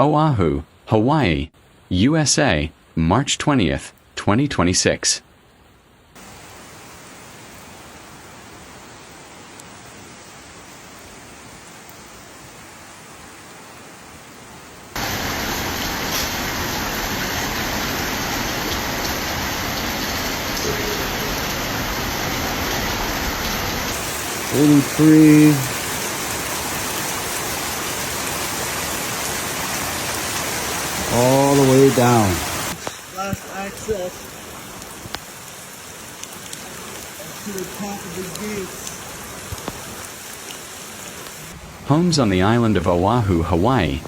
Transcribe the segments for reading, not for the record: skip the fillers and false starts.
Oahu, Hawaii, USA, March 20th, 2026. All the way down. Last access to the top of the gates. Homes on the island of Oahu, Hawaii,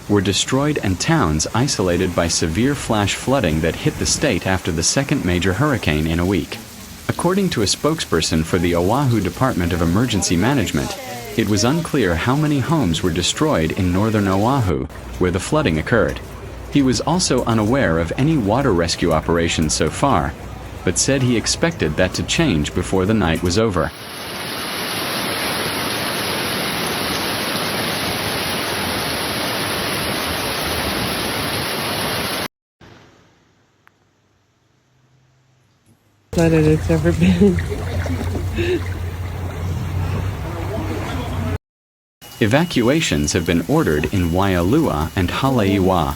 were destroyed and towns isolated by severe flash flooding that hit the state after the second major hurricane in a week. According to a spokesperson for the Oahu Department of Emergency Management, it was unclear how many homes were destroyed in northern Oahu, where the flooding occurred. He was also unaware of any water rescue operations so far, but said he expected that to change before the night was over. Flooded it's ever been. Evacuations have been ordered in Waialua and Haleiwa.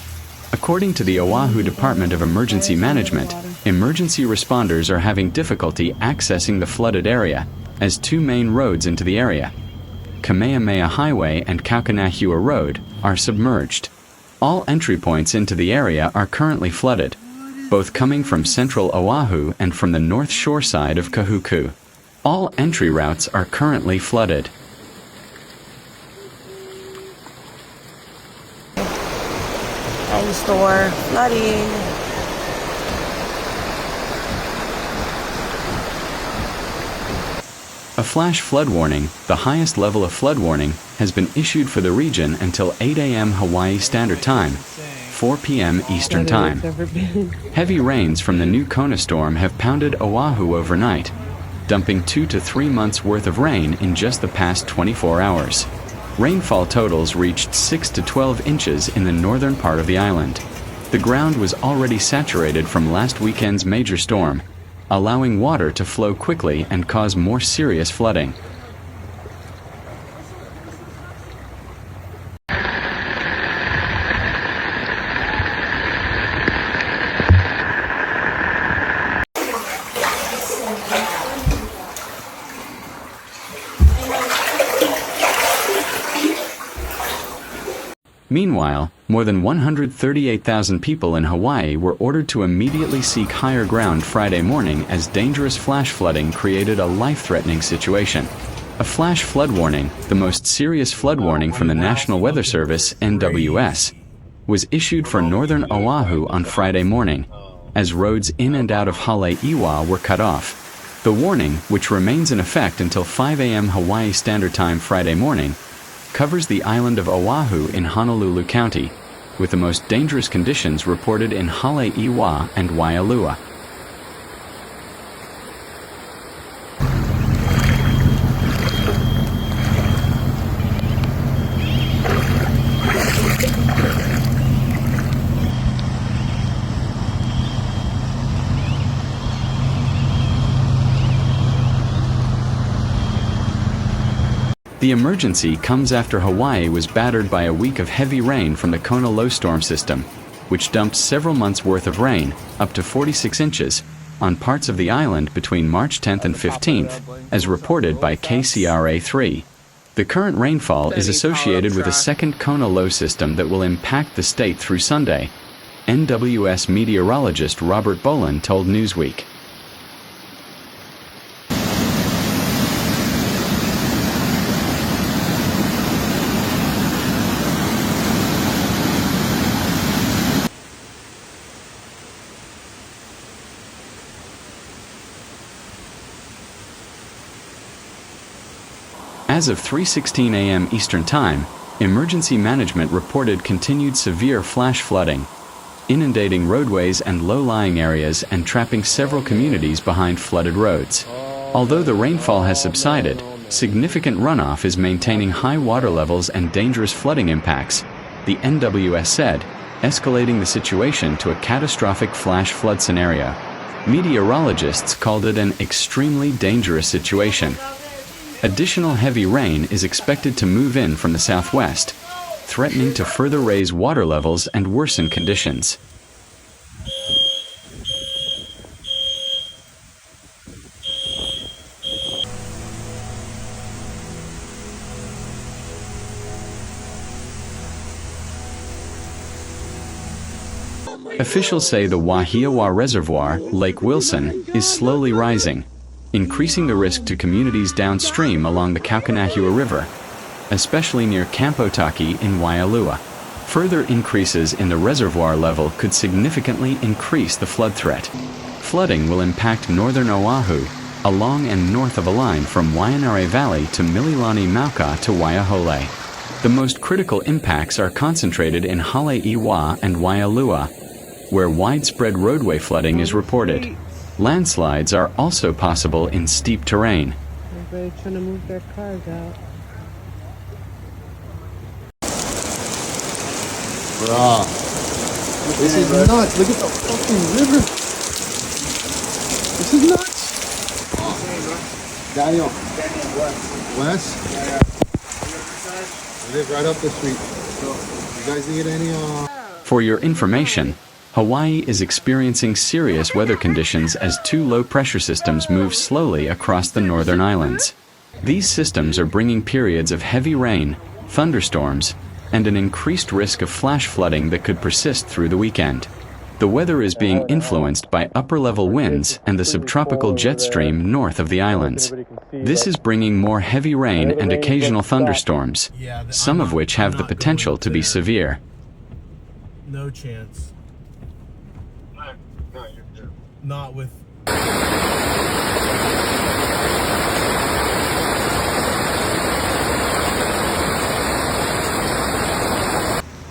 According to the Oahu Department of Emergency Management, emergency responders are having difficulty accessing the flooded area, as two main roads into the area, Kamehameha Highway and Kaukanahua Road, are submerged. All entry points into the area are currently flooded, both coming from central Oahu and from the north shore side of Kahuku. All entry routes are currently flooded. Home store flooding. A flash flood warning, the highest level of flood warning, has been issued for the region until 8 a.m. Hawaii Standard Time, 4 p.m. Eastern Time. Heavy rains from the new Kona storm have pounded Oahu overnight, dumping 2 to 3 months' worth of rain in just the past 24 hours. Rainfall totals reached 6 to 12 inches in the northern part of the island. The ground was already saturated from last weekend's major storm, allowing water to flow quickly and cause more serious flooding. Meanwhile, more than 138,000 people in Hawaii were ordered to immediately seek higher ground Friday morning as dangerous flash flooding created a life-threatening situation. A flash flood warning, the most serious flood warning from the National Weather Service, NWS, was issued for northern Oahu on Friday morning, as roads in and out of Haleiwa were cut off. The warning, which remains in effect until 5 a.m. Hawaii Standard Time Friday morning, covers the island of Oahu in Honolulu County, with the most dangerous conditions reported in Haleiwa and Waialua. The emergency comes after Hawaii was battered by a week of heavy rain from the Kona low storm system, which dumped several months' worth of rain, up to 46 inches, on parts of the island between March 10th and 15th, as reported by KCRA3. The current rainfall is associated with a second Kona low system that will impact the state through Sunday, NWS meteorologist Robert Boland told Newsweek. As of 3:16 a.m. Eastern Time, emergency management reported continued severe flash flooding, inundating roadways and low-lying areas and trapping several communities behind flooded roads. Although the rainfall has subsided, significant runoff is maintaining high water levels and dangerous flooding impacts, the NWS said, escalating the situation to a catastrophic flash flood scenario. Meteorologists called it an extremely dangerous situation. Additional heavy rain is expected to move in from the southwest, threatening to further raise water levels and worsen conditions. Officials say the Waialua Reservoir, Lake Wilson, is slowly rising, increasing the risk to communities downstream along the Kaukanahua River, especially near Kampotaki in Waialua. Further increases in the reservoir level could significantly increase the flood threat. Flooding will impact northern Oahu, along and north of a line from Waianae Valley to Mililani Mauka to Waiahole. The most critical impacts are concentrated in Haleiwa and Waialua, where widespread roadway flooding is reported. Landslides are also possible in steep terrain. Everybody trying to move their cars out. Bruh. This is nuts. Look at the fucking river. This is nuts. Daniel. Wes? I live right up the street. You guys need any For your information, Hawaii is experiencing serious weather conditions as two low-pressure systems move slowly across the northern islands. These systems are bringing periods of heavy rain, thunderstorms, and an increased risk of flash flooding that could persist through the weekend. The weather is being influenced by upper-level winds and the subtropical jet stream north of the islands. This is bringing more heavy rain and occasional thunderstorms, some of which have the potential to be severe. No chance. Not with.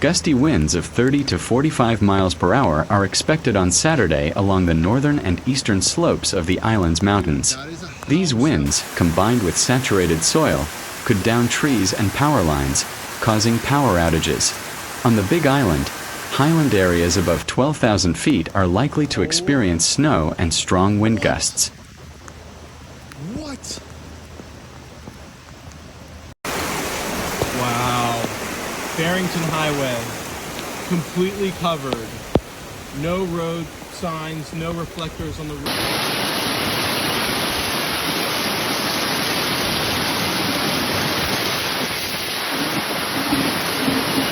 Gusty winds of 30 to 45 miles per hour are expected on Saturday along the northern and eastern slopes of the island's mountains. These winds, combined with saturated soil, could down trees and power lines, causing power outages. On the Big Island, highland areas above 12,000 feet are likely to experience snow and strong wind gusts. What? Wow. Farrington Highway. Completely covered. No road signs, no reflectors on the road.